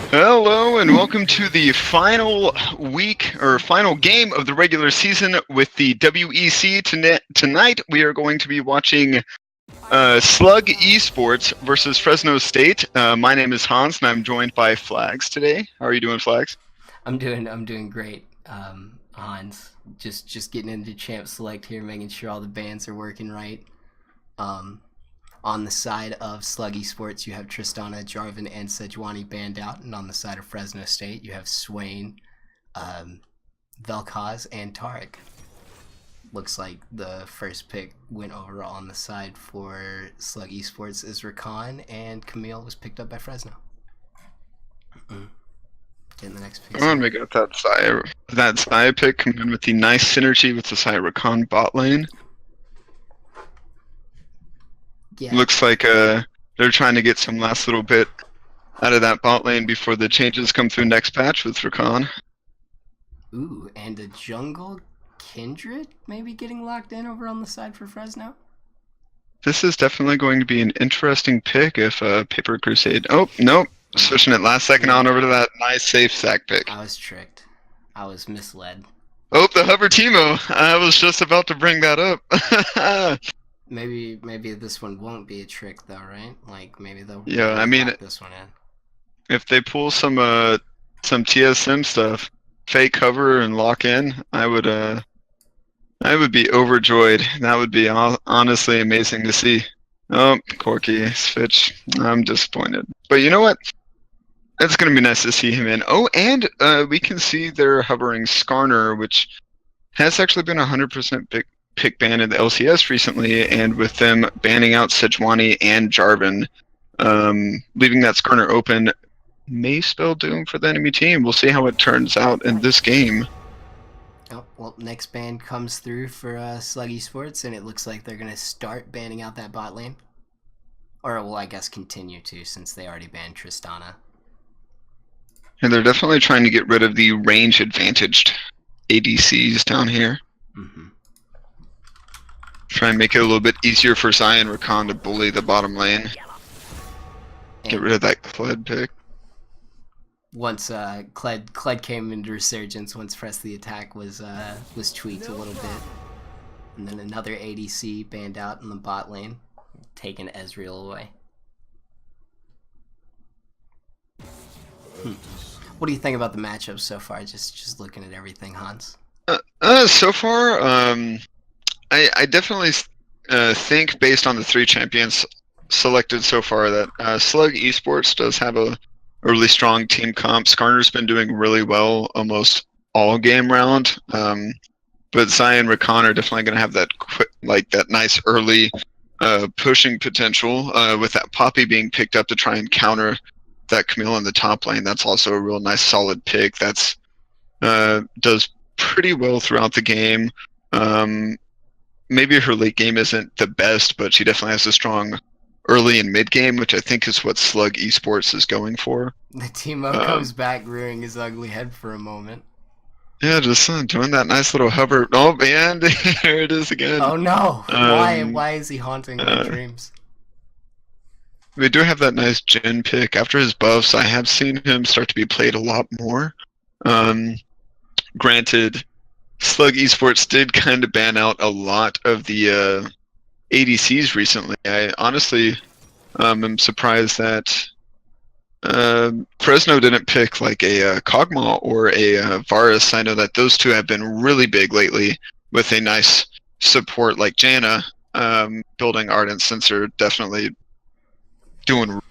Hello and welcome to the final week or final game of the regular season with the WEC. Tonight we are going to be watching Slug Esports versus Fresno State. My name is Hans and I'm joined by Flags today. How are you doing, Flags? I'm doing great, Hans. Just getting into Champ Select here, making sure all the bands are working right. Um, on the side of Slug Esports, you have Tristana, Jarvan, and Sejuani banned out, and on the side of Fresno State, you have Swain, Vel'Koz, and Tarek. Looks like the first pick went over on the side for Slug Esports is Rakan, and Camille was picked up by Fresno. Getting the next pick. Oh, and we got that Xayah pick coming in with the nice synergy with the Xayah Rakan bot lane. Yeah. Looks like they're trying to get some last little bit out of that bot lane before the changes come through next patch with Rakan. Ooh, and a jungle Kindred maybe getting locked in over on the side for Fresno? This is definitely going to be an interesting pick if Paper Crusade... Oh, nope. Switching it last second on over to that nice safe sack pick. I was tricked. I was misled. Oh, the hover Teemo. I was just about to bring that up. Maybe this one won't be a trick though, right? Like maybe they'll lock this one in. If they pull some TSM stuff, fake cover and lock in, I would be overjoyed. That would be honestly amazing to see. Oh, Corky, Switch. I'm disappointed. But you know what? It's going to be nice to see him in. Oh, and we can see they're hovering Skarner, which has actually been 100% pick ban in the LCS recently, and with them banning out Sejuani and Jarvan, leaving that Skarner open may spell doom for the enemy team. We'll see how it turns out in this game. Oh, well, next ban comes through for Slug Esports, and it looks like they're going to start banning out that bot lane. Or, well, I guess continue to, since they already banned Tristana. And they're definitely trying to get rid of the range-advantaged ADCs down here. Mm-hmm. Try and make it a little bit easier for Xayah and Rakan to bully the bottom lane. Get rid of that Kled pick. Once Kled came into Resurgence, once Press the Attack was tweaked a little bit. And then another ADC banned out in the bot lane, taking Ezreal away. What do you think about the matchup so far? Just looking at everything, Hans. So far, I definitely think, based on the 3 champions selected so far, that Slug Esports does have a really strong team comp. Skarner's been doing really well almost all game round, but Xayah and Rakan are definitely going to have that that nice early pushing potential with that Poppy being picked up to try and counter that Camille in the top lane. That's also a real nice solid pick. That's does pretty well throughout the game. Maybe her late game isn't the best, but she definitely has a strong early and mid game, which I think is what Slug Esports is going for. The Teemo comes back rearing his ugly head for a moment. Yeah, just doing that nice little hover. Oh, and there it is again. Oh no! Why is he haunting my dreams? We do have that nice Jhin pick. After his buffs, I have seen him start to be played a lot more. Granted, Slug Esports did kind of ban out a lot of the ADCs recently. I honestly am surprised that Fresno didn't pick like a Kog'Maw or a Varus. I know that those two have been really big lately with a nice support like Janna. Building Ardent Sensor, definitely doing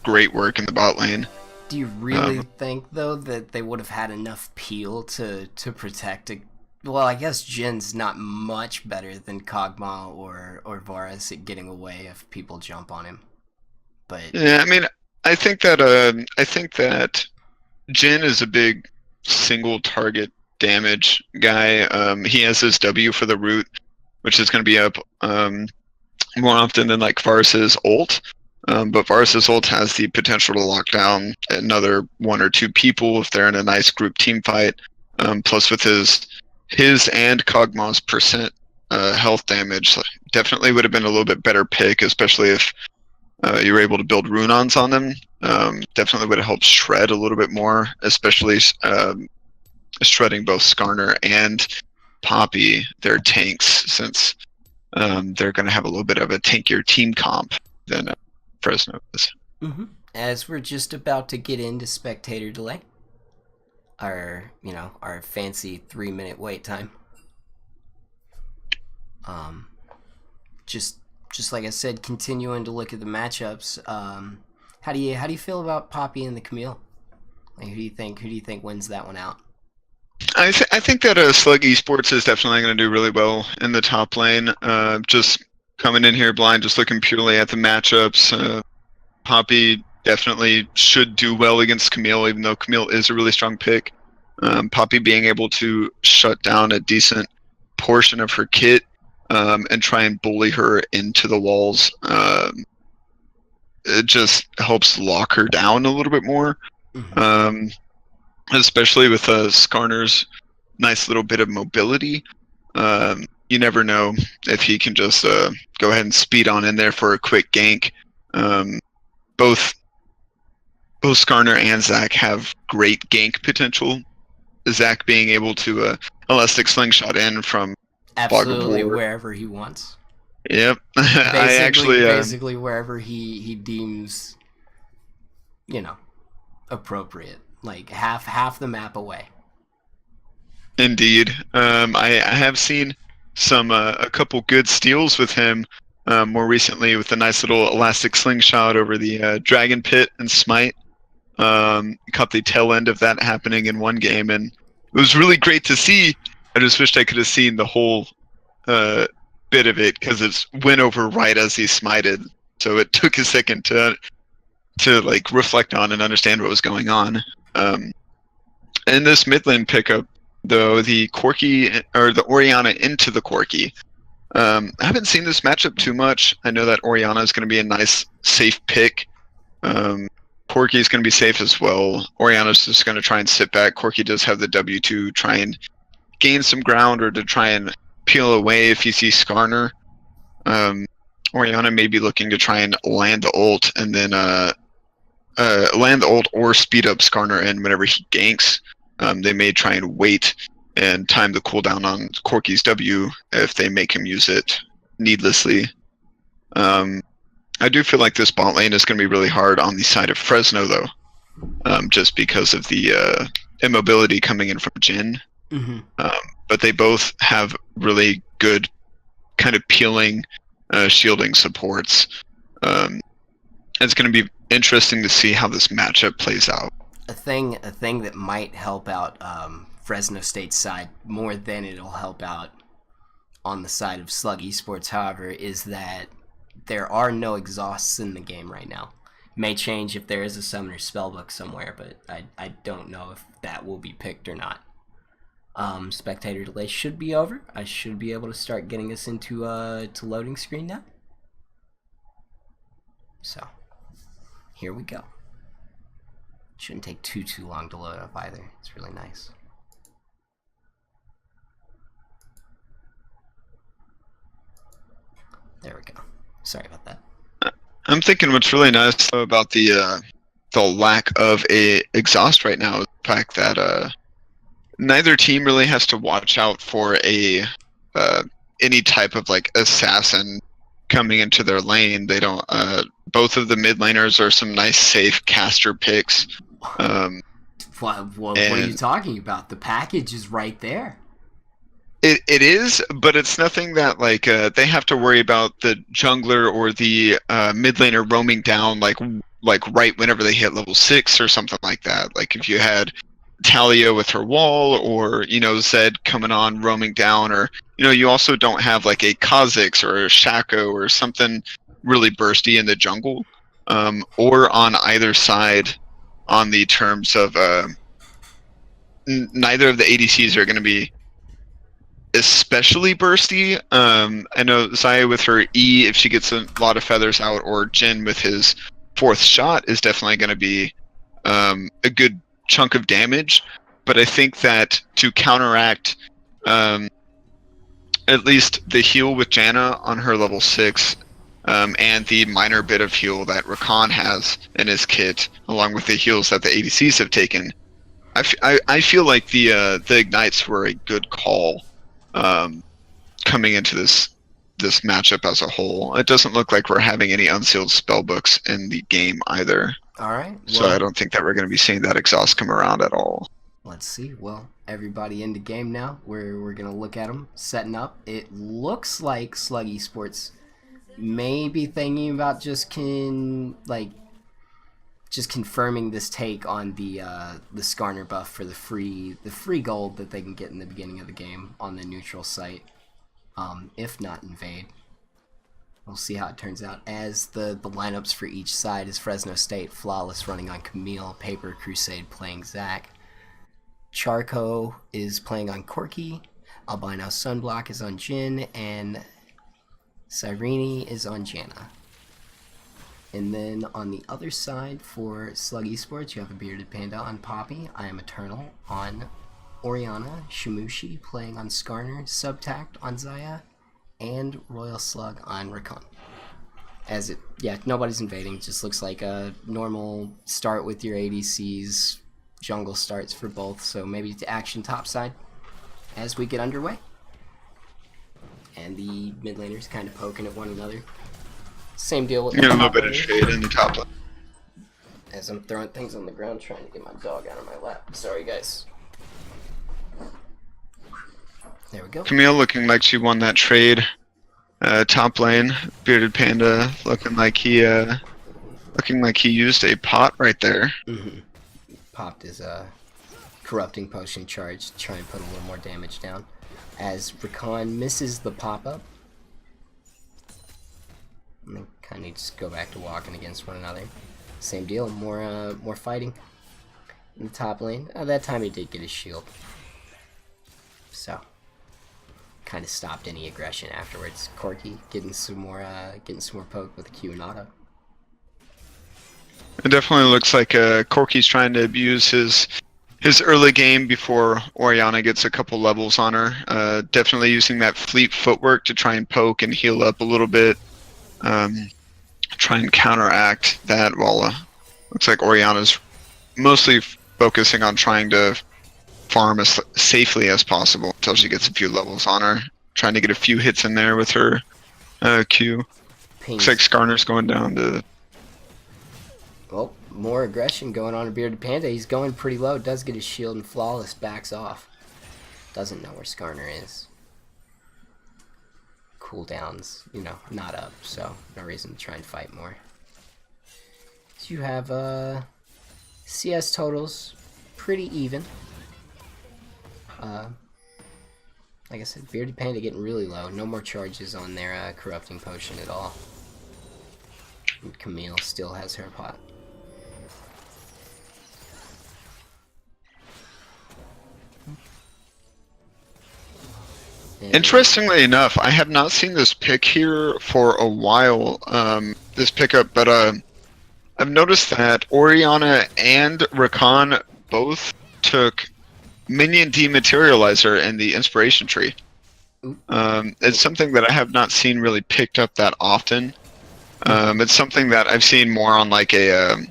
great work in the bot lane. Do you really think, though, that they would have had enough peel to protect a... Well, I guess Jin's not much better than Kog'Maw or Varus at getting away if people jump on him. But yeah, I mean, I think that Jhin is a big single target damage guy. He has his W for the root, which is going to be up more often than like Varus's ult. But Varus's ult has the potential to lock down another 1 or 2 people if they're in a nice group team fight. Plus with his and Kog'Maw's percent health damage, definitely would have been a little bit better pick, especially if you were able to build rune-ons on them. Definitely would have helped shred a little bit more, especially shredding both Skarner and Poppy, their tanks, since they're going to have a little bit of a tankier team comp than Fresno is. Mm-hmm. As we're just about to get into spectator delay, our fancy 3-minute wait time. Just like I said, continuing to look at the matchups. How do you feel about Poppy and the Camille? Like, who do you think wins that one out? I think that Slug Esports is definitely going to do really well in the top lane. Just coming in here blind, just looking purely at the matchups. Poppy definitely should do well against Camille, even though Camille is a really strong pick. Poppy being able to shut down a decent portion of her kit and try and bully her into the walls, it just helps lock her down a little bit more. Mm-hmm. Especially with Skarner's nice little bit of mobility. You never know if he can just go ahead and speed on in there for a quick gank. Both Skarner and Zach have great gank potential. Zach being able to elastic slingshot in from absolutely wherever he wants. Yep. Basically wherever he deems, appropriate. Like half the map away. Indeed. I have seen a couple good steals with him more recently, with a nice little elastic slingshot over the Dragon Pit and Smite. Caught the tail end of that happening in one game, and it was really great to see. I just wished I could have seen the whole bit of it, because it went over right as he smited, so it took a second to like reflect on and understand what was going on. In this mid lane pickup, though, the Corki, or the Orianna into the Corki, I haven't seen this matchup too much. I know that Orianna is going to be a nice, safe pick. Corki is going to be safe as well. Orianna's just going to try and sit back. Corki does have the W to try and gain some ground, or to try and peel away if you see Skarner. Orianna may be looking to try and land the ult, and then land the ult or speed up Skarner in whenever he ganks. They may try and wait and time the cooldown on Corki's W if they make him use it needlessly. I do feel like this bot lane is going to be really hard on the side of Fresno, though, just because of the immobility coming in from Jhin. Mm-hmm. But they both have really good kind of peeling, shielding supports. It's going to be interesting to see how this matchup plays out. A thing that might help out Fresno State's side more than it'll help out on the side of Slug Esports, however, is that there are no exhausts in the game right now. May change if there is a summoner spellbook somewhere, but I don't know if that will be picked or not. Spectator delay should be over. I should be able to start getting us into to loading screen now. So here we go. Shouldn't take too long to load up either. It's really nice. There we go. Sorry about that. I'm thinking what's really nice though about the lack of a exhaust right now is the fact that neither team really has to watch out for any type of like assassin coming into their lane. They don't. Both of the mid laners are some nice safe caster picks. What are you talking about? The package is right there. It is, but it's nothing that like they have to worry about the jungler or the mid laner roaming down like right whenever they hit level 6 or something like that. Like if you had Talia with her wall, or Zed coming on roaming down, or you also don't have like a Kha'Zix or a Shaco or something really bursty in the jungle, or on either side. On the terms of neither of the ADCs are going to be especially bursty. I know Xayah with her E, if she gets a lot of feathers out, or Jhin with his 4th shot is definitely going to be a good chunk of damage. But I think that to counteract at least the heal with Janna on her level 6, and the minor bit of heal that Rakan has in his kit, along with the heals that the ADCs have taken. I feel like the ignites were a good call coming into this matchup as a whole. It doesn't look like we're having any unsealed spellbooks in the game either. All right. Well, so I don't think that we're going to be seeing that exhaust come around at all. Let's see. Well, everybody in the game now. We're going to look at them setting up. It looks like Slug Esports may be thinking about just confirming this take on the Skarner buff for the free gold that they can get in the beginning of the game on the neutral site. If not invade. We'll see how it turns out. As the lineups for each side is Fresno State, Flawless running on Camille, Paper Crusade playing Zac, Charco is playing on Corki, Albino Sunblock is on Jin, and Cyrene is on Janna. And then on the other side for Slug Esports, you have a Bearded Panda on Poppy, I Am Eternal on Orianna, Shimushi playing on Skarner, Subtact on Zaya, and Royal Slug on Rakan. Nobody's invading. It just looks like a normal start with your ADCs, jungle starts for both, so maybe to action top side as we get underway. And the mid laners kind of poking at one another. Same deal with a little bit of shade in the top lane. As I'm throwing things on the ground trying to get my dog out of my lap. Sorry guys. There we go. Camille looking like she won that trade. Top lane, Bearded Panda looking like he used a pot right there. Mm-hmm. Popped his corrupting potion charge to try and put a little more damage down. As Rakan misses the pop-up. And they kind of just go back to walking against one another. Same deal, more fighting in the top lane. That time he did get his shield. So kind of stopped any aggression afterwards. Corki getting some more poke with a Q and auto. It definitely looks like Corki's trying to abuse his early game before Orianna gets a couple levels on her. Definitely using that fleet footwork to try and poke and heal up a little bit. Try and counteract that while looks like Orianna's mostly focusing on trying to farm as safely as possible until she gets a few levels on her. Trying to get a few hits in there with her Q. Looks like Skarner's going down to... Well, more aggression going on in Bearded Panda. He's going pretty low. Does get his shield and Flawless backs off. Doesn't know where Skarner is. Cooldowns, not up, so no reason to try and fight more. So you have CS totals pretty even. Like I said, Bearded Panda getting really low. No more charges on their corrupting potion at all. And Camille still has her pot. Interestingly enough, I have not seen this pick here for a while, this pickup, but I've noticed that Orianna and Rakan both took Minion Dematerializer in the Inspiration Tree. It's something that I have not seen really picked up that often. It's something that I've seen more on like a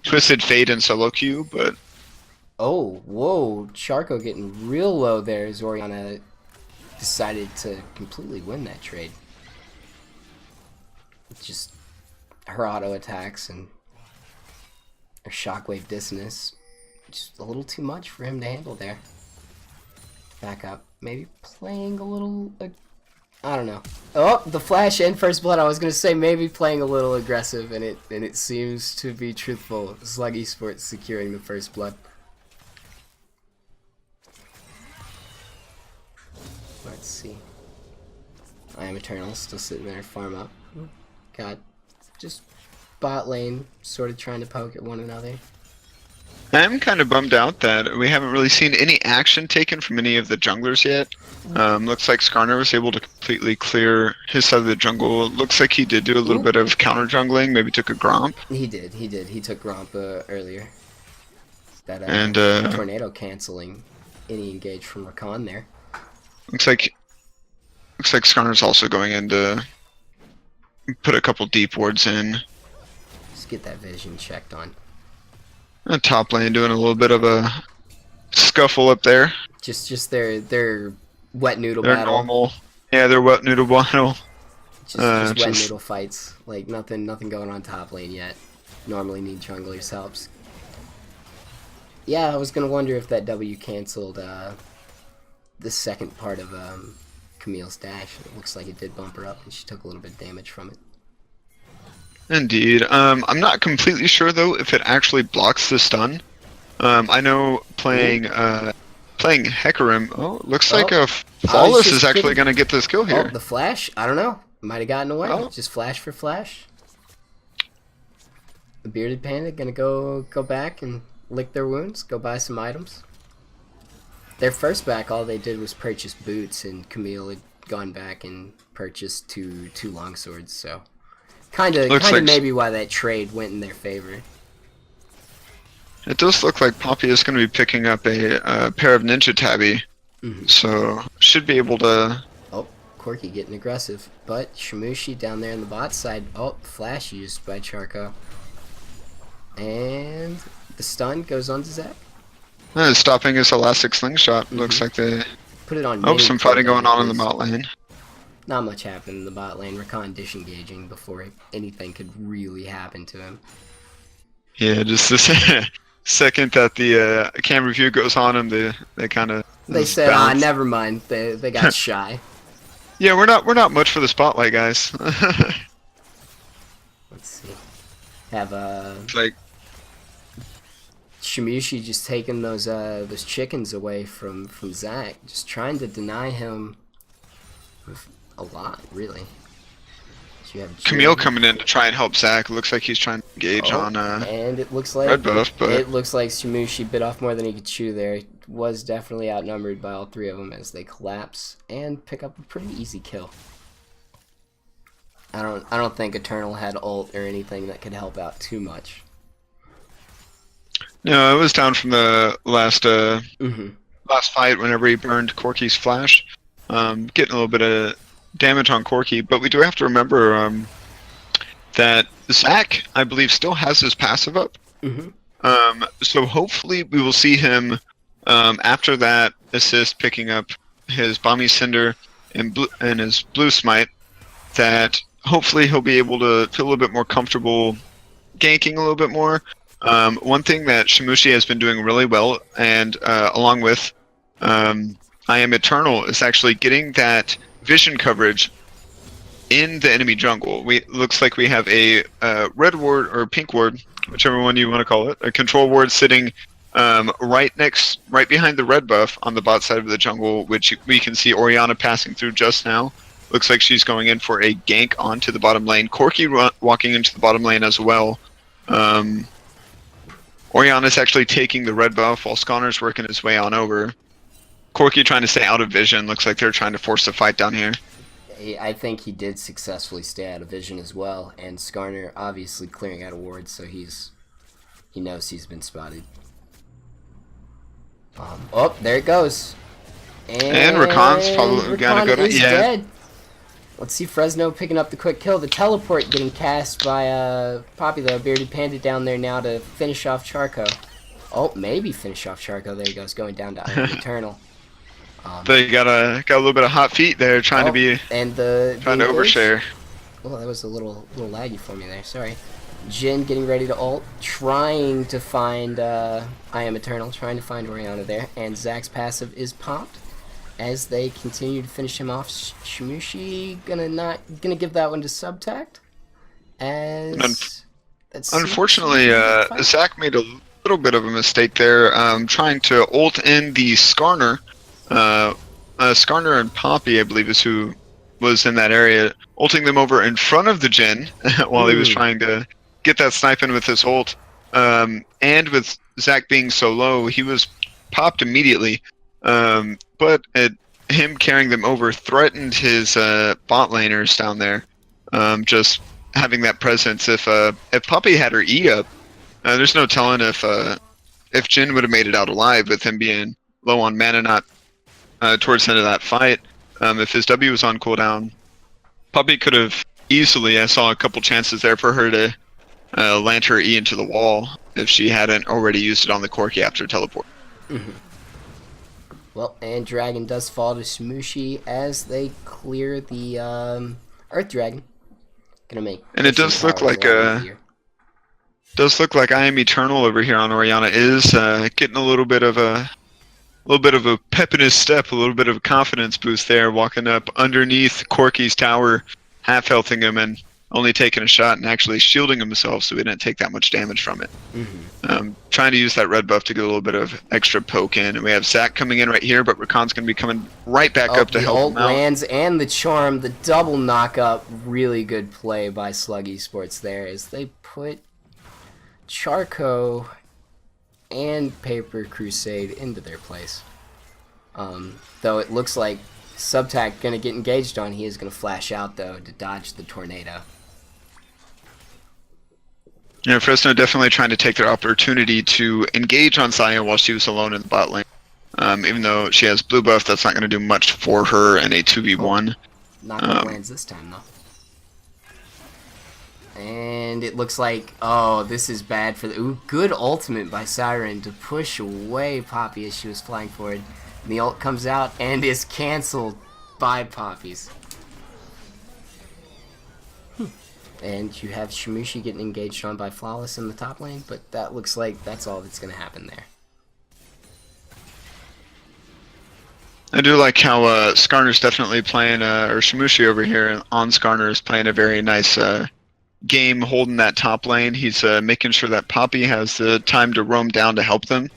Twisted Fate and solo queue, but... Oh, whoa, Charco getting real low there as Orianna decided to completely win that trade. Just her auto attacks and her shockwave dissonance, just a little too much for him to handle there. Back up, maybe playing a little, I don't know. Oh, the flash and first blood. I was gonna say maybe playing a little aggressive, and it seems to be truthful. Slug Esports securing the first blood. Let's see. I Am Eternal still sitting there, farm up. Got just bot lane, sort of trying to poke at one another. I'm kind of bummed out that we haven't really seen any action taken from any of the junglers yet. Looks like Skarner was able to completely clear his side of the jungle. Looks like he did do a little bit of counter jungling, maybe took a Gromp. He did. He took Gromp earlier. That and tornado canceling any engage from Rakan there. Looks like Skarner's also going into put a couple deep wards in. Just get that vision checked on. Top lane doing a little bit of a scuffle up there. Just their wet noodle They're battle. normal. Yeah, they're wet noodle battle. Just wet noodle fights. Like nothing going on top lane yet. Normally need junglers helps. Yeah, I was gonna wonder if that W canceled the second part of Camille's dash. It looks like it did bump her up, and she took a little bit of damage from it. Indeed. I'm not completely sure though if it actually blocks the stun. I know playing Hecarim. Oh, looks like a Flawless is actually going to get this kill here. Oh, the flash? I don't know. Might have gotten away. Oh. Just flash for flash. The bearded panda gonna go back and lick their wounds. Go buy some items. Their first back, all they did was purchase boots, and Camille had gone back and purchased two longswords. So, kind of like maybe why that trade went in their favor. It does look like Poppy is going to be picking up a pair of Ninja Tabby, so should be able to. Oh, Corky getting aggressive, but Shimushi down there on the bot side. Oh, flash used by Charco, and the stun goes on to Zach. Stopping his elastic slingshot. Looks like they. Put it on. Oh, some fighting going on in the bot lane. Not much happened in the bot lane. Rakan disengaging before anything could really happen to him. Yeah, just this second that the camera view goes on him, they kind of. They said, bounce. Never mind. They got shy. Yeah, we're not much for the spotlight, guys. Let's see. Have like Shimushi just taking those chickens away from Zach, just trying to deny him a lot, really. So you have Camille coming in to try and help Zach. Looks like he's trying to engage on and it looks like red buff, but it looks like Shimushi bit off more than he could chew there. He was definitely outnumbered by all three of them as they collapse and pick up a pretty easy kill. I don't think Eternal had ult or anything that could help out too much. No, it was down from the last last fight whenever he burned Corky's flash, getting a little bit of damage on Corky. But we do have to remember that Zach, I believe, still has his passive up. So hopefully we will see him after that assist picking up his Bomby Cinder and his Blue Smite. That hopefully he'll be able to feel a little bit more comfortable ganking a little bit more. One thing that Shimushi has been doing really well, and along with I Am Eternal, is actually getting that vision coverage in the enemy jungle. Looks like we have a red ward or pink ward, whichever one you want to call it, a control ward sitting right behind the red buff on the bot side of the jungle, which we can see Orianna passing through just now. Looks like she's going in for a gank onto the bottom lane. Corky walking into the bottom lane as well. Orianna's actually taking the red buff while Sconner's working his way on over. Corky trying to stay out of vision. Looks like they're trying to force the fight down here. I think he did successfully stay out of vision as well, and Skarner obviously clearing out a ward, so he knows he's been spotted. Oh, there it goes. And Rakan's probably gonna go to dead. Let's see Fresno picking up the quick kill. The teleport getting cast by Poppy, the bearded panda down there now to finish off Charco. Oh, maybe finish off Charco. There he goes, going down to Iron Eternal. They got a little bit of hot feet there, trying to be trying to overshare. Oh, that was a little laggy for me there. Sorry. Jin getting ready to ult, trying to find I Am Eternal, trying to find Orianna there, and Zach's passive is popped. As they continue to finish him off, Shimushi gonna give that one to Subtact. Unfortunately, Zach made a little bit of a mistake there, trying to ult in the Skarner. Skarner and Poppy, I believe, is who was in that area, ulting them over in front of the Jin while he was trying to get that snipe in with his ult. And with Zach being so low, he was popped immediately. But him carrying them over threatened his bot laners down there. Just having that presence. If Poppy had her E up, there's no telling if Jin would have made it out alive with him being low on mana, not towards the end of that fight. If his W was on cooldown, Poppy could have easily. I saw a couple chances there for her to land her E into the wall if she hadn't already used it on the Corki after teleport. Well, and Dragon does fall to Shmushi as they clear the Earth Dragon. Gonna make And it does look like I Am Eternal over here on Oriana is getting a little bit of a pep in his step, a little bit of a confidence boost there, walking up underneath Corki's tower, half healthing him and only taking a shot and actually shielding himself so he didn't take that much damage from it. Trying to use that red buff to get a little bit of extra poke in. And we have Zac coming in right here, but Rakan's going to be coming right back up to help him out. The ult lands and the charm, the double knock-up. Really good play by Slug Esports there as they put Charco and Paper Crusade into their place. Though it looks like Subtac going to get engaged on. He is going to flash out, though, to dodge the tornado. Yeah, Fresno definitely trying to take their opportunity to engage on Saya while she was alone in the bot lane. Even though she has blue buff, that's not going to do much for her in a 2v1. Knock-up lands this time, though. And it looks like, oh, this is bad for the... Ooh, good ultimate by Siren to push away Poppy as she was flying forward. And the ult comes out and is cancelled by Poppies. And you have Shmushi getting engaged on by Flawless in the top lane, but that looks like that's all that's going to happen there. I do like how Skarner's definitely playing, or Shmushi over here on Skarner is playing a very nice game holding that top lane. He's making sure that Poppy has the time to roam down to help them.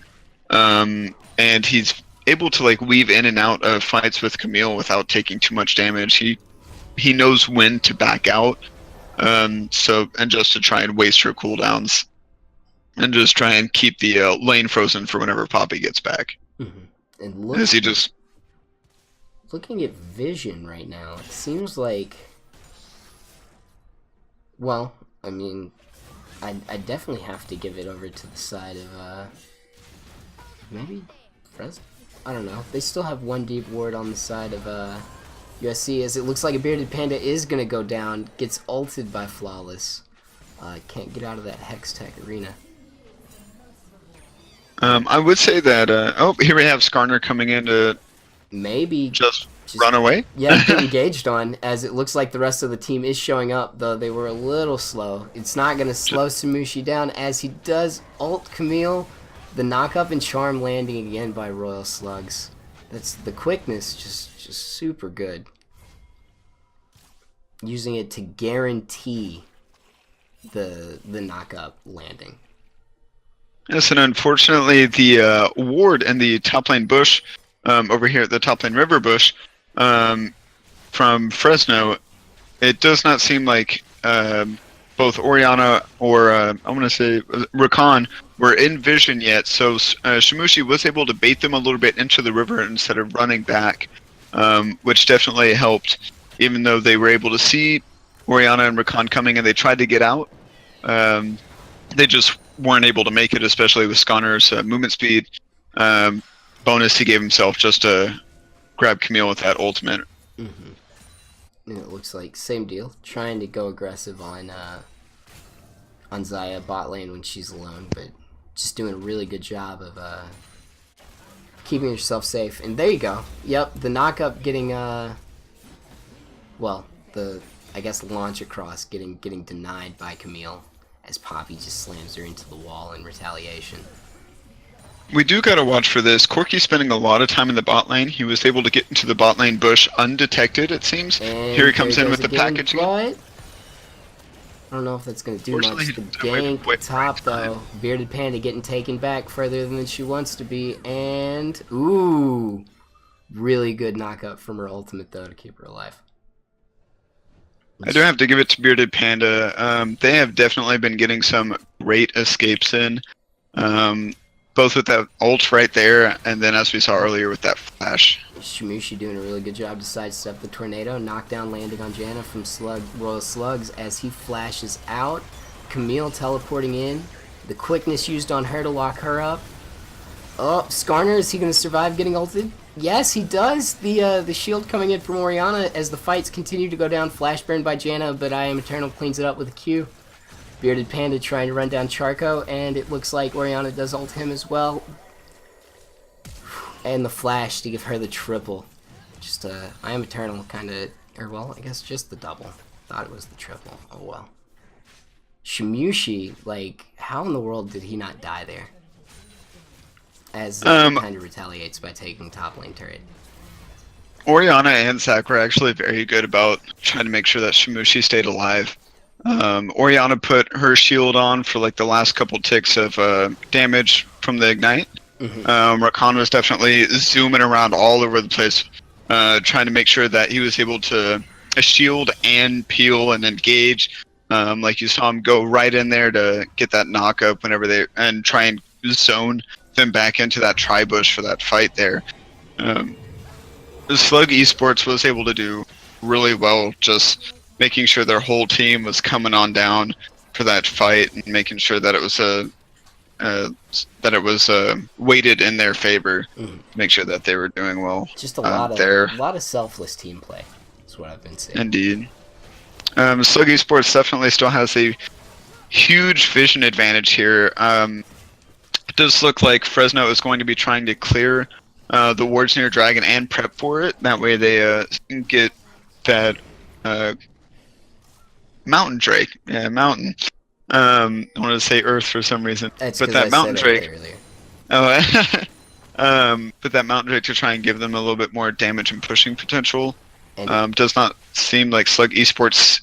And he's able to like weave in and out of fights with Camille without taking too much damage. He knows when to back out. And just to try and waste her cooldowns and just try and keep the lane frozen for whenever Poppy gets back. And As he just looking at vision right now, it seems like, well, I mean, I definitely have to give it over to the side of maybe Fresno. I don't know. They still have one deep ward on the side of USC, as it looks like a Bearded Panda is going to go down, gets ulted by Flawless. Can't get out of that Hextech arena. I would say that, oh, here we have Skarner coming in to maybe just run away. Yeah, get engaged on, as it looks like the rest of the team is showing up, though they were a little slow. It's not going to slow Samushi down, as he does ult Camille. The knock-up and charm landing again by Royal Slugs. That's the quickness, just super good. Using it to guarantee the knock-up landing. Yes, and unfortunately the ward and the top lane bush over here at the top lane river bush from Fresno, it does not seem like both Oriana or I want to say Rakan were in vision yet, so Shmushi was able to bait them a little bit into the river instead of running back, which definitely helped, even though they were able to see Oriana and Rakan coming and they tried to get out. They just weren't able to make it, especially with Skarner's movement speed bonus he gave himself just to grab Camille with that ultimate. And it looks like same deal, trying to go aggressive on Xayah bot lane when she's alone, but just doing a really good job of keeping yourself safe. And there you go. Yep, the knock-up getting well, the I guess launch across getting denied by Camille, as Poppy just slams her into the wall in retaliation. We do gotta watch for this. Corki's spending a lot of time in the bot lane. He was able to get into the bot lane bush undetected, it seems. And here he comes in with the packaging. But I don't know if that's going to do much. The gank top, though. Bearded Panda getting taken back further than she wants to be. And, ooh, really good knock-up from her ultimate, though, to keep her alive. I do have to give it to Bearded Panda. They have definitely been getting some great escapes in. Both with that ult right there, and then as we saw earlier with that flash. Shmushi doing a really good job to sidestep the tornado. Knockdown landing on Janna from Royal Slugs as he flashes out. Camille teleporting in. The quickness used on her to lock her up. Oh, Skarner, is he going to survive getting ulted? Yes, he does. The shield coming in from Oriana as the fights continue to go down. Flash burn by Janna, but I Am Eternal cleans it up with a Q. Bearded Panda trying to run down Charco, and it looks like Oriana does ult him as well. And the flash to give her the triple. Just I Am Eternal kind of, or well, I guess just the double. Thought it was the triple. Oh well. Shimushi, like, how in the world did he not die there? As kind of retaliates by taking top lane turret. Oriana and Zach were actually very good about trying to make sure that Shimushi stayed alive. Oriana put her shield on for like the last couple ticks of damage from the ignite. Rakan was definitely zooming around all over the place, trying to make sure that he was able to shield and peel and engage. Like you saw him go right in there to get that knock up whenever they and try and zone them back into that tri-bush for that fight there. Slug Esports was able to do really well, just making sure their whole team was coming on down for that fight and making sure that it was weighted in their favor to make sure that they were doing well. Just a lot of selfless team play is what I've been seeing. Indeed. Slug Esports definitely still has a huge vision advantage here. It does look like Fresno is going to be trying to clear the wards near Dragon and prep for it. That way they can get that Mountain Drake. Yeah, Mountain. I wanted to say Earth for some reason. That's but that I Mountain said Drake. earlier. But that Mountain Drake to try and give them a little bit more damage and pushing potential. Does not seem like Slug Esports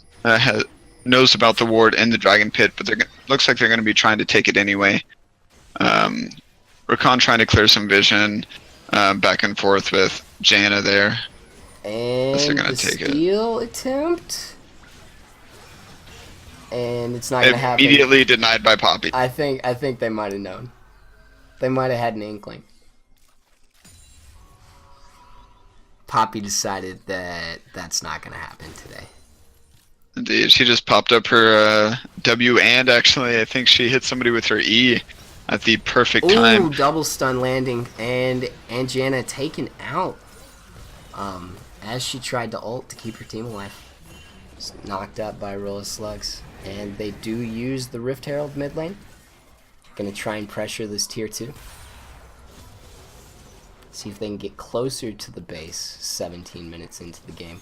knows about the ward and the Dragon Pit, but looks like they're going to be trying to take it anyway. Rakan trying to clear some vision, back and forth with Janna there. And the steal attempt, and it's not going to happen. Immediately denied by Poppy. I think they might have known. They might have had an inkling. Poppy decided that that's not going to happen today. Indeed, she just popped up her W, and actually I think she hit somebody with her E at the perfect time. Ooh, double stun landing, and Janna taken out as she tried to ult to keep her team alive. Just knocked up by a row of slugs. And they do use the Rift Herald mid lane. Gonna try and pressure this tier 2. See if they can get closer to the base 17 minutes into the game.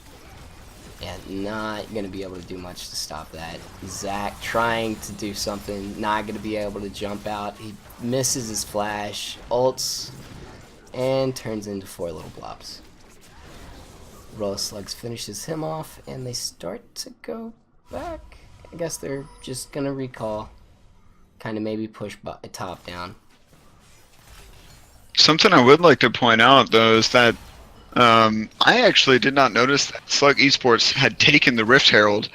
Yeah, not going to be able to do much to stop that. Zach trying to do something, not going to be able to jump out. He misses his flash, ults, and turns into 4 little blobs. Row of Slugs finishes him off, and they start to go back. I guess they're just going to recall. Kind of maybe push top down. Something I would like to point out, though, is that I actually did not notice that Slug Esports had taken the Rift Herald,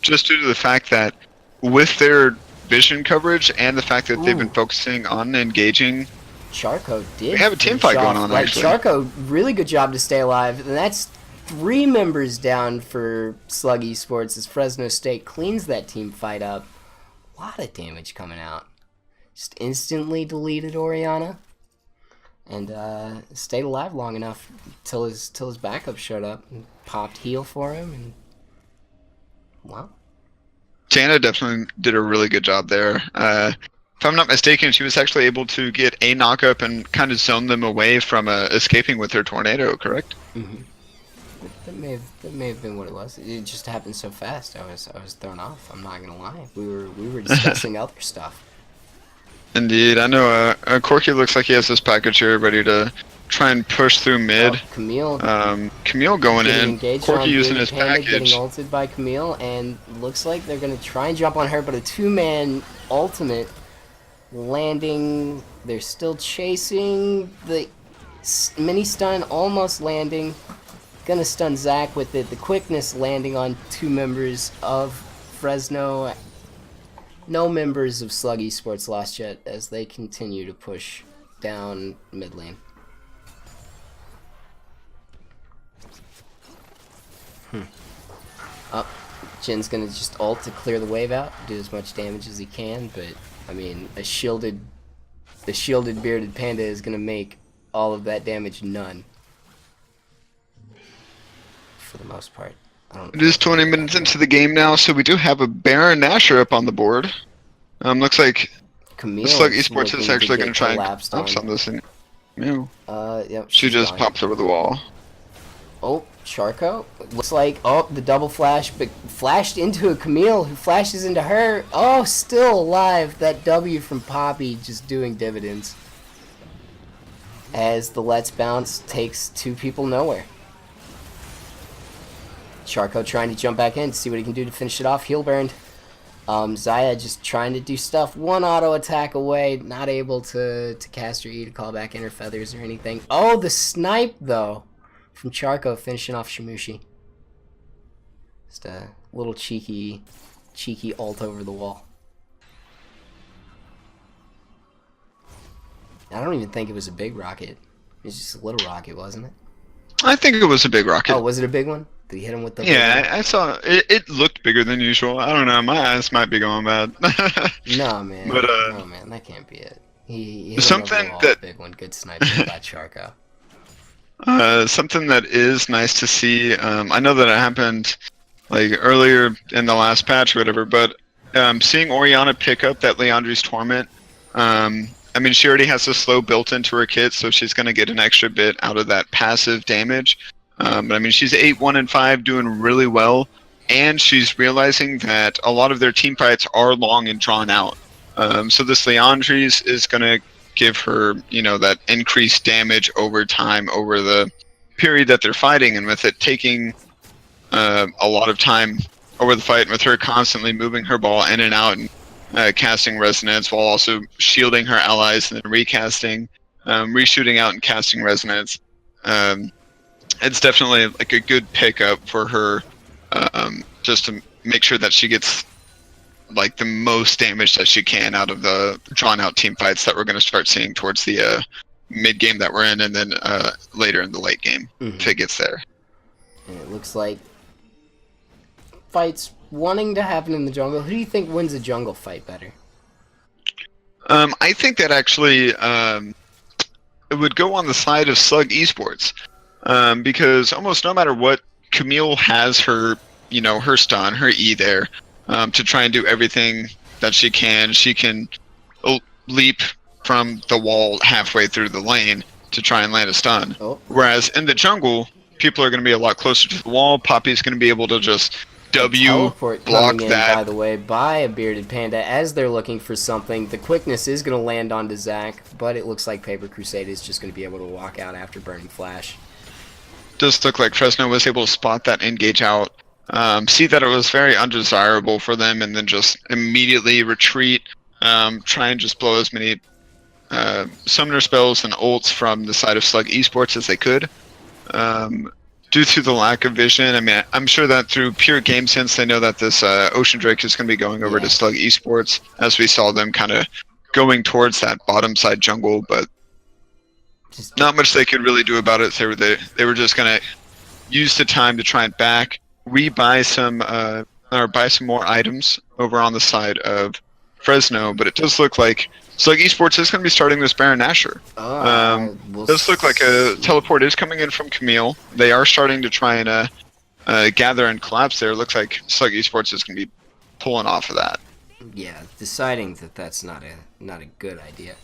just due to the fact that with their vision coverage and the fact that they've been focusing on engaging. Charco did. We have a team fight going on, actually. Charco, really good job to stay alive, and that's 3 members down for Slug Esports as Fresno State cleans that team fight up. A lot of damage coming out. Just instantly deleted Oriana. And stayed alive long enough till his backup showed up and popped heal for him, and wow. Janna definitely did a really good job there. If I'm not mistaken, she was actually able to get a knockup and kind of zone them away from escaping with her tornado, correct? Mm-hmm. That may have been what it was. It just happened so fast. I was thrown off. I'm not gonna lie. We were discussing other stuff. Indeed, I know. Corky looks like he has this package here ready to try and push through mid. Camille. Camille going in. Corky using his package. Getting ulted by Camille, and looks like they're gonna try and jump on her, but a 2-man ultimate landing. They're still chasing the mini stun, almost landing. Gonna stun Zach with it. The quickness landing on 2 members of Fresno. No members of Slug Esports lost yet as they continue to push down mid lane. Jin's gonna just ult to clear the wave out, do as much damage as he can, but I mean, the shielded bearded panda is gonna make all of that damage? None. For the most part. It is 20 minutes into the game now, so we do have a Baron Nashor up on the board. Looks like Camille Slug Esports is actually going to try and collapse on this thing. No. Yep. She just gone. pops over the wall. Oh, Charco. Looks like, oh, the double flash, but flashed into a Camille who flashes into her. Oh, still alive. That W from Poppy just doing dividends. As the Let's Bounce takes 2 people nowhere. Charco trying to jump back in, see what he can do to finish it off. Heal burned. Zaya just trying to do stuff. 1 auto attack away. Not able to cast her E to call back in her feathers or anything. Oh, the snipe, though. From Charco finishing off Shimushi. Just a little cheeky ult over the wall. I don't even think it was a big rocket. It was just a little rocket, wasn't it? I think it was a big rocket. Oh, was it a big one? Did he hit him with the... Yeah, I saw it. It looked bigger than usual. I don't know. My eyes might be going bad. No, man. But, no, man. That can't be it. He hit something him over the wall, big one. Good sniping by Charco. Something that is nice to see. I know that it happened like earlier in the last patch or whatever, but seeing Orianna pick up that Leandri's Torment, I mean, she already has the slow built into her kit, so she's going to get an extra bit out of that passive damage. But I mean, she's 8-1 and 5, doing really well, and she's realizing that a lot of their team fights are long and drawn out. So this Leandri's is going to give her, you know, that increased damage over time, over the period that they're fighting, and with it taking a lot of time over the fight, and with her constantly moving her ball in and out and casting resonance while also shielding her allies and then recasting, reshooting out and casting resonance. It's definitely like a good pickup for her, just to make sure that she gets like the most damage that she can out of the drawn out team fights that we're going to start seeing towards the mid game that we're in, and then later in the late game if it gets there. And it looks like fights wanting to happen in the jungle. Who do you think wins a jungle fight better? I think that actually it would go on the side of Slug Esports, because almost no matter what, Camille has her, you know, her stun, her E there, to try and do everything that she can. She can leap from the wall halfway through the lane to try and land a stun. Oh. Whereas in the jungle, people are going to be a lot closer to the wall. Poppy's going to be able to just teleport block coming that. in, by the way, by a bearded panda as they're looking for something. The quickness is going to land onto Zach, but it looks like Paper Crusade is just going to be able to walk out after Burning Flash. Does look like Fresno was able to spot that engage out, see that it was very undesirable for them, and then just immediately retreat, try and just blow as many summoner spells and ults from the side of Slug Esports as they could. Due to the lack of vision, I mean, I'm sure that through pure game sense, they know that this Ocean Drake is going to be going over to Slug Esports, as we saw them kind of going towards that bottom side jungle, but just not much they could really do about it. They were just going to use the time to try and buy some or buy some more items over on the side of Fresno, but it does look like Slug Esports is going to be starting this Baron Nashor. Does look like a teleport is coming in from Camille. They are starting to try and gather and collapse there. It looks like Slug Esports is going to be pulling off of that. Yeah, deciding that that's not a good idea.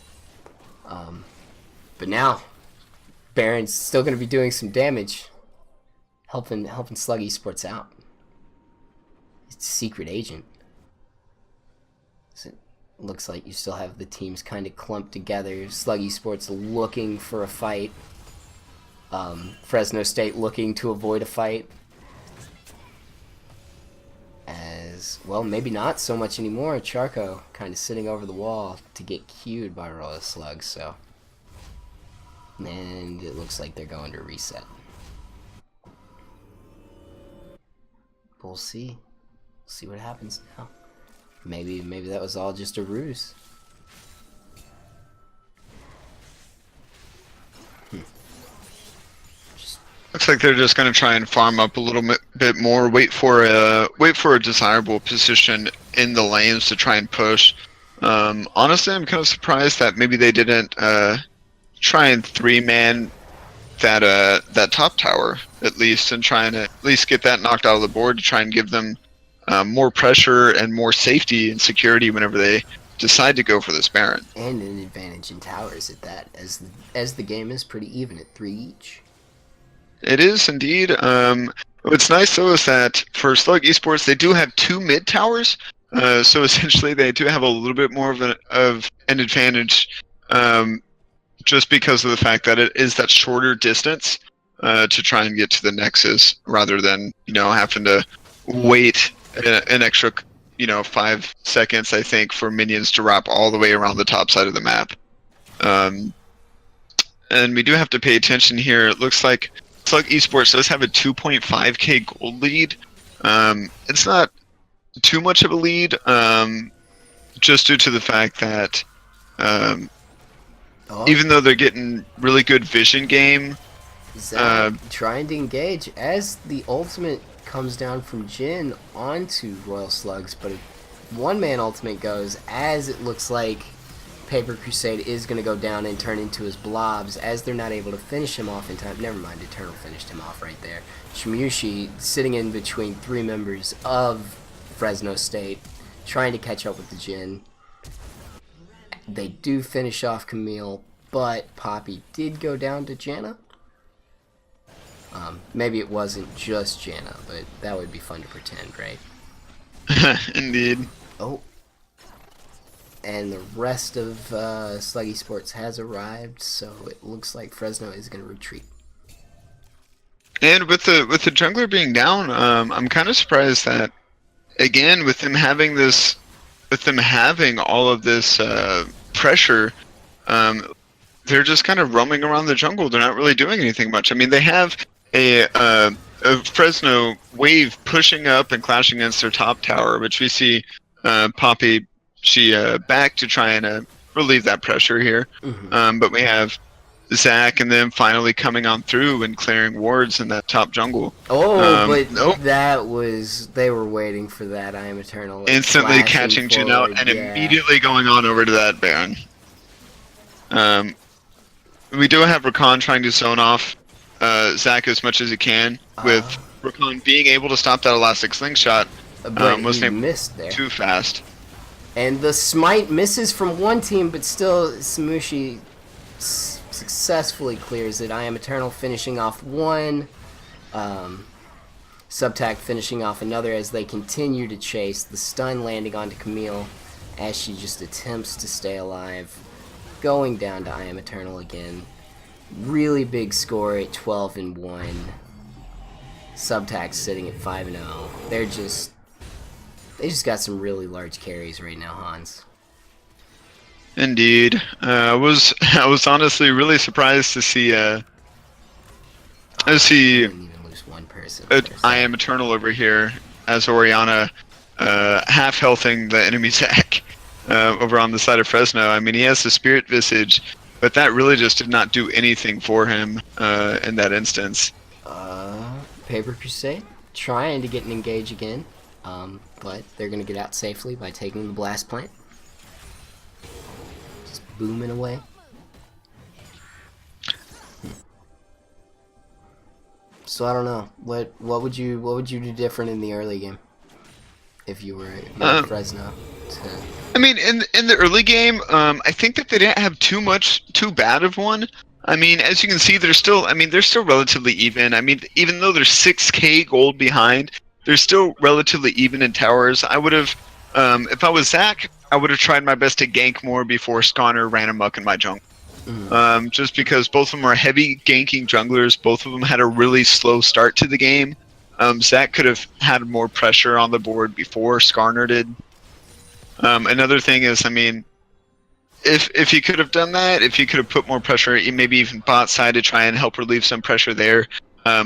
But now, Baron's still going to be doing some damage, helping Slug Esports out. It's a secret agent. Looks like you still have the teams kind of clumped together. Slug Esports looking for a fight. Fresno State looking to avoid a fight. As, well, maybe not so much anymore. Charco kind of sitting over the wall to get queued by Royal Slug, so. And it looks like they're going to reset. We'll see. We'll see what happens now. Maybe that was all just a ruse. Looks like they're just going to try and farm up a little bit more, wait for a desirable position in the lanes to try and push. Honestly, I'm kind of surprised that maybe they didn't try and three-man that top tower at least, and trying to at least get that knocked out of the board to try and give them more pressure and more safety and security whenever they decide to go for this Baron. And an advantage in towers at that, as the game is pretty even at 3 each. It is indeed. What's nice though is that for Slug Esports, they do have 2 mid towers, so essentially they do have a little bit more of an advantage, just because of the fact that it is that shorter distance to try and get to the Nexus, rather than having to wait an extra 5 seconds, I think, for minions to wrap all the way around the top side of the map. And we do have to pay attention here. It looks like Slug Esports does have a 2.5k gold lead. It's not too much of a lead, just due to the fact that even though they're getting really good vision game, Zach trying to engage as the ultimate comes down from Jin onto Royal Slugs, but a one-man ultimate goes as it looks like Paper Crusade is going to go down and turn into his blobs, as they're not able to finish him off in time. Never mind, Eternal finished him off right there. Shimiushi sitting in between 3 members of Fresno State, trying to catch up with the Jin. They do finish off Camille, but Poppy did go down to Janna. Maybe it wasn't just Janna, but that would be fun to pretend, right? Indeed. Oh. And the rest of Slug Esports has arrived, so it looks like Fresno is going to retreat. And with the jungler being down, I'm kind of surprised that, again, with them having all of this pressure, they're just kind of roaming around the jungle. They're not really doing anything much. I mean, they have a Fresno wave pushing up and clashing against their top tower, which we see Poppy, she back to try and relieve that pressure here. Mm-hmm. But we have Zach and then finally coming on through and clearing wards in that top jungle. That was, they were waiting for that. I Am Eternal. Like, instantly catching Jin out and immediately going on over to that Baron. We do have Rakan trying to zone off Zach as much as he can, with Rakan being able to stop that elastic slingshot. But Wasn't he able missed there. too fast. And the smite misses from one team, but still Samushi successfully clears it. I Am Eternal finishing off one, Subtac finishing off another as they continue to chase. The stun landing onto Camille as she just attempts to stay alive. Going down to I Am Eternal again. Really big score at 12-1. Subtac sitting at 5-0. They just got some really large carries right now, Hans. Indeed, I was honestly really surprised to see Didn't even lose one person. I Am Eternal over here as Oriana half healthing the enemy Zach over on the side of Fresno. I mean, he has the Spirit Visage, but that really just did not do anything for him in that instance. Paper Crusade trying to get an engage again, but they're going to get out safely by taking the blast plant. Just booming away. So I don't know. What would you do different in the early game if you were Fresno? I mean, in the early game, I think that they didn't have too bad of one. I mean, as you can see, they're still relatively even. I mean, even though they're 6k gold behind, they're still relatively even in towers. I would have, if I was Zach, I would have tried my best to gank more before Sconner ran amok in my jungle. Just because both of them are heavy ganking junglers. Both of them had a really slow start to the game. Zach could have had more pressure on the board before Skarner did. Another thing is, I mean, if he could have done that, if he could have put more pressure, maybe even bot side to try and help relieve some pressure there,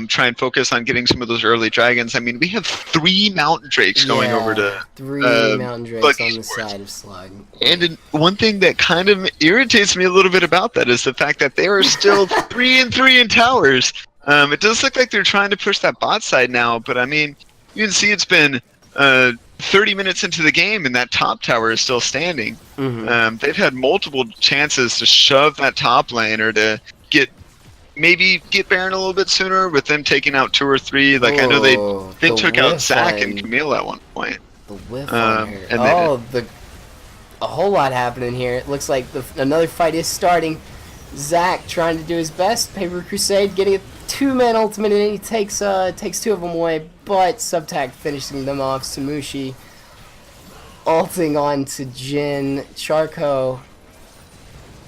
try and focus on getting some of those early dragons. I mean, we have 3 Mountain Drakes going over to 3 Mountain Drakes on the side of Slug. And one thing that kind of irritates me a little bit about that is the fact that they are still 3-3 in towers. It does look like they're trying to push that bot side now, but I mean, you can see it's been 30 minutes into the game and that top tower is still standing. They've had multiple chances to shove that top lane or to maybe get Baron a little bit sooner with them taking out 2 or 3. Like, I know they took out Zach and Camille at one point. The whiff on her. And a whole lot happening here. It looks like another fight is starting. Zach trying to do his best. Paper Crusade getting a 2-man ultimate, and he takes 2 of them away, but Subtac finishing them off. Samushi ulting on to Jin. Charco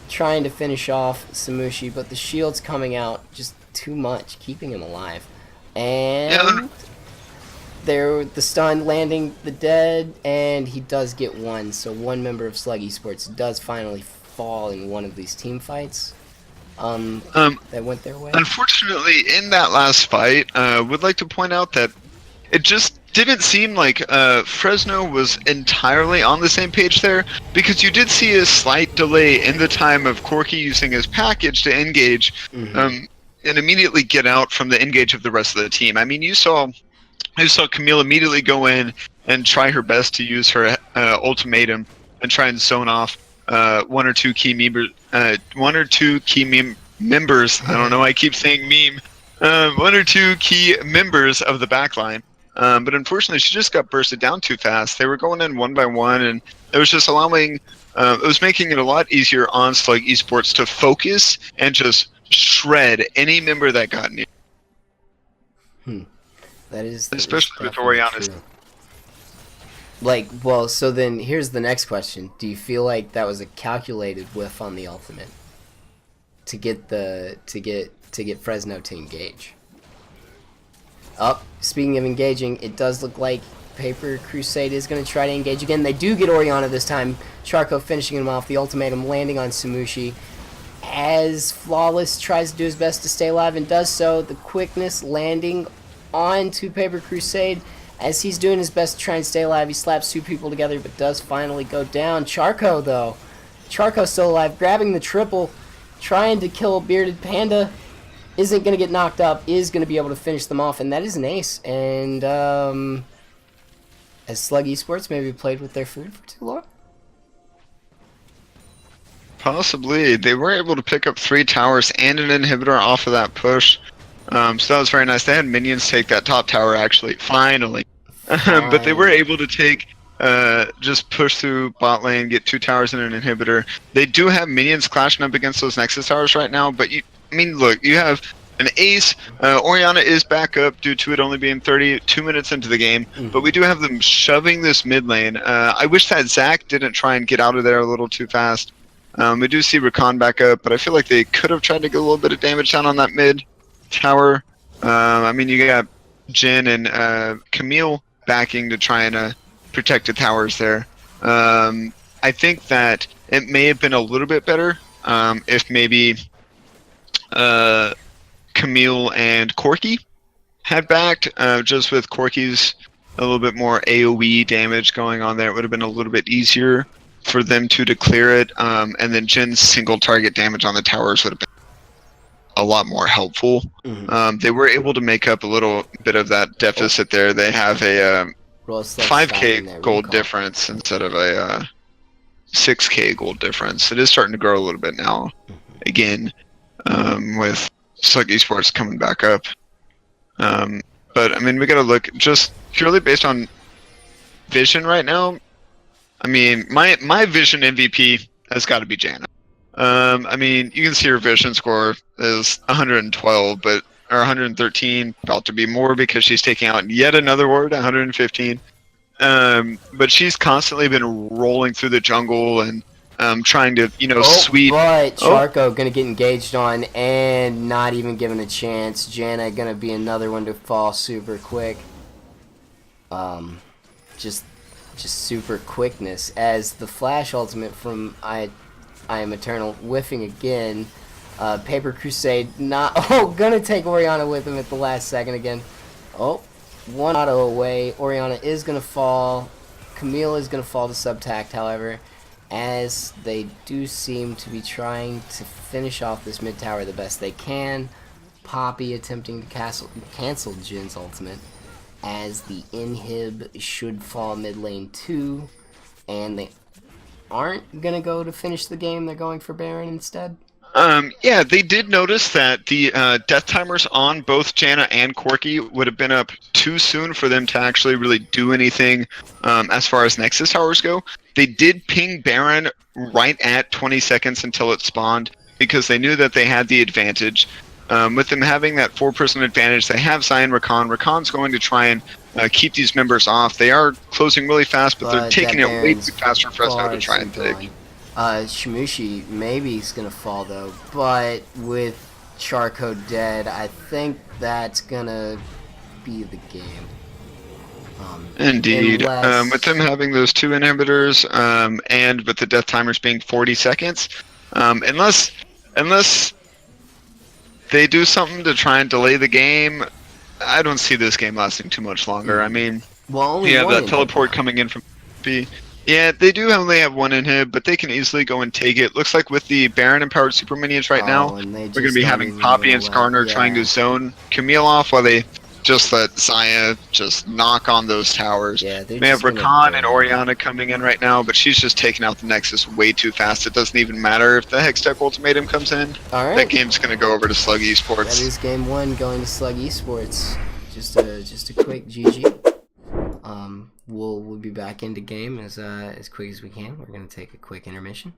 trying to finish off Samushi, but the shield's coming out just too much, keeping him alive. And there, the stun landing the dead, and he does get 1. So 1 member of Slug Esports does finally fall in one of these team fights that went their way. Unfortunately, in that last fight, would like to point out that it just didn't seem like Fresno was entirely on the same page there, because you did see a slight delay in the time of Corky using his package to engage and immediately get out from the engage of the rest of the team. I mean, you saw Camille immediately go in and try her best to use her ultimatum and try and zone off 1 or 2 key members. I don't know. I keep saying meme. 1 or 2 key members of the backline. But unfortunately, she just got bursted down too fast. They were going in 1 by 1, and it was just allowing. It was making it a lot easier on Slug Esports to focus and just shred any member that got near. That is especially with Oriana's. Like, well, so then here's the next question: do you feel like that was a calculated whiff on the ultimate to get Fresno to engage? Speaking of engaging, it does look like Paper Crusade is going to try to engage again. They do get Oriana this time. Charco finishing him off. The ultimatum landing on Samushi. As Flawless tries to do his best to stay alive and does so. The quickness landing onto Paper Crusade. As he's doing his best to try and stay alive, he slaps 2 people together, but does finally go down. Charco, though. Charco still alive, grabbing the triple, trying to kill Bearded Panda. Isn't going to get knocked up, is going to be able to finish them off, and that is an ace. And has Slug Esports maybe played with their food for too long? Possibly. They were able to pick up 3 towers and an inhibitor off of that push. So that was very nice. They had minions take that top tower, actually, finally. But they were able to take, just push through bot lane, get 2 towers and an inhibitor. They do have minions clashing up against those Nexus towers right now, but I mean, look, you have an ace. Oriana is back up due to it only being 32 minutes into the game, but we do have them shoving this mid lane. I wish that Zach didn't try and get out of there a little too fast. We do see Rakan back up, but I feel like they could have tried to get a little bit of damage down on that mid tower. I mean, you got Jin and Camille backing to try and protect the towers there. I think that it may have been a little bit better if maybe Camille and Corky had backed, just with Corky's a little bit more AoE damage going on there. It would have been a little bit easier for them to clear it, and then Jin's single target damage on the towers would have been a lot more helpful. They were able to make up a little bit of that deficit there. They have a 5k gold difference instead of a 6k gold difference. It is starting to grow a little bit now, again, with Slug Esports coming back up. But I mean, we gotta look just purely based on vision right now. I mean, my vision MVP has got to be Janna. I mean, you can see her vision score is 112, or 113, about to be more because she's taking out yet another ward, 115. But she's constantly been rolling through the jungle and trying to, sweep. But Charco gonna get engaged on and not even given a chance. Janna gonna be another one to fall super quick. Just super quickness as the flash ultimate from I Am Eternal whiffing again. Paper Crusade gonna take Oriana with him at the last second again. 1 auto away. Oriana is gonna fall. Camille is gonna fall to Subtact, however, as they do seem to be trying to finish off this mid tower the best they can. Poppy attempting to cancel Jin's ultimate as the inhib should fall mid lane 2, and they aren't gonna go to finish the game. They're going for Baron instead. Yeah, they did notice that the death timers on both Janna and Corki would have been up too soon for them to actually really do anything as far as Nexus towers go. They did ping Baron right at 20 seconds until it spawned because they knew that they had the advantage. With them having that 4-person advantage, they have Zion Rakan. Rakan's going to try and keep these members off. They are closing really fast, but they're taking it way too fast for Fresno to try and take. Shimushi maybe is going to fall though, but with Charco dead, I think that's going to be the game. Indeed. With them having those 2 inhibitors and with the death timers being 40 seconds, unless they do something to try and delay the game, I don't see this game lasting too much longer. I mean, you have that teleport coming in from B. Yeah, they do only have 1 inhib, but they can easily go and take it. Looks like with the Baron empowered super minions right now, we're going to be having Poppy and Skarner trying to zone Camille off while they just let Xayah just knock on those towers. Yeah, we have Rakan and Orianna coming in right now, but she's just taking out the Nexus way too fast. It doesn't even matter if the Hextech ultimatum comes in. All right. That game's going to go over to Slug Esports. That is game 1 going to Slug Esports. Just a quick GG. We'll be back into game as quick as we can. We're going to take a quick intermission.